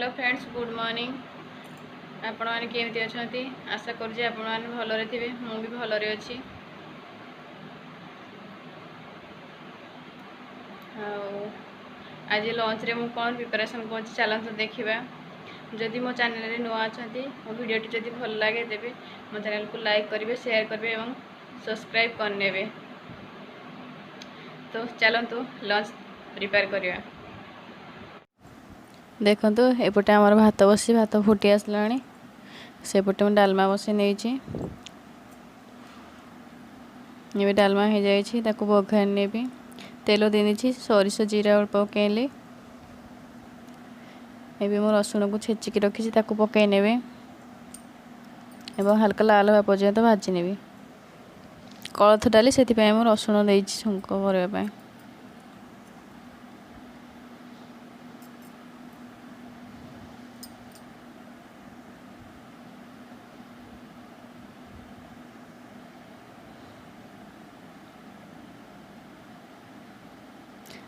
Hello friends, good morning. आपण मैंने केमती अच्छा? आशा करुँचे आपण मैंने भलरे थे। मु भी भलरे अच्छी। आज लंच रे मु कौन प्रिपरेशन कर चलते देखा। जदि मो चैनल नुआ अच्छा मो भिडियोटी जदि भल लगे तेज मो चैनल को लाइक करेंगे, शेयर करेंगे और सब्सक्राइब करने। तो चलतु लंच प्रिपेयर करवा। देखो एपटे आमर भात बसी भात फुटी आसला सेपटे मुझे डालमा बसई नहीं। ये डालमा हो जाए बघार ने तेल देनी सोरिष जीरा अल्प पकईली। एवं मो रसुण को छेचिकी रखी पकई ने हल्का लाल हवा पर्यंत भाजी ने। कोलथ डाली से रसुण दे छुंक करने।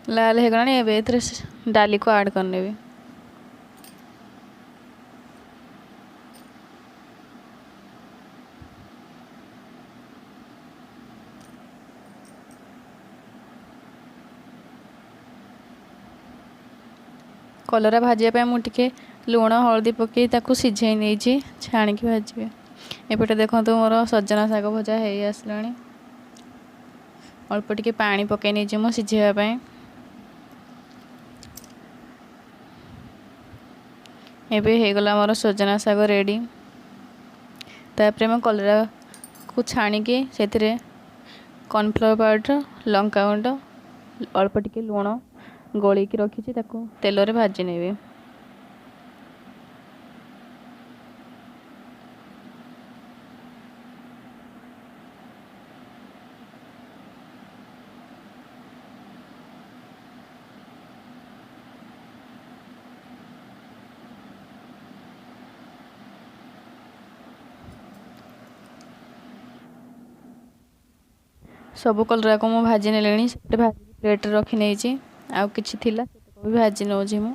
लाल हो गला डाली को ऐड करने। कलरा भाजापी मुझे लुण हलदी पकई सीझे नहीं छाणिकी भाजे। एपटे देखो मोर सजना शाग भजा हो आसला। अल्प टिके पानी पकई नहीं मो सीझेवाई। एबे हो गला मोर सजना शाग रेडी। तापर मैं कलरा को छाणिकी से कॉर्नफ्लोर पाउडर, लंका गुंड, अल्प टिके लुण गोली रखी तेल रे भाजी ने। सबू कलरा को मुझे भाजी ने भाजी प्लेट रखी नहीं। आउ किछि थिला भी भाजी नौ मु।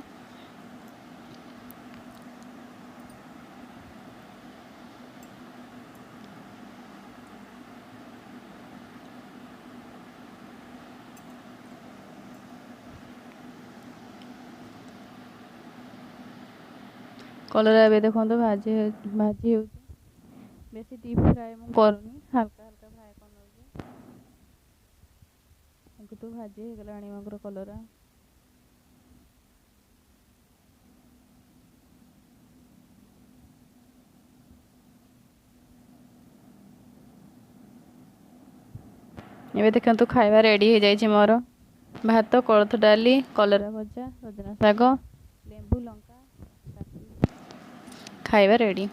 कलरा ए देखो भाजी भाजी हो बेसी डीप फ्राए मु करनी, हल्का हल्का फ्राए कर तो भाजी हो गला मगर कलरा। ये देखो खाଇବା रेडी हो जाए मोर भात, कोलथ डाली, कलरा भजा, सजना शाग, लेंबू लंका खाଇବା रेडी।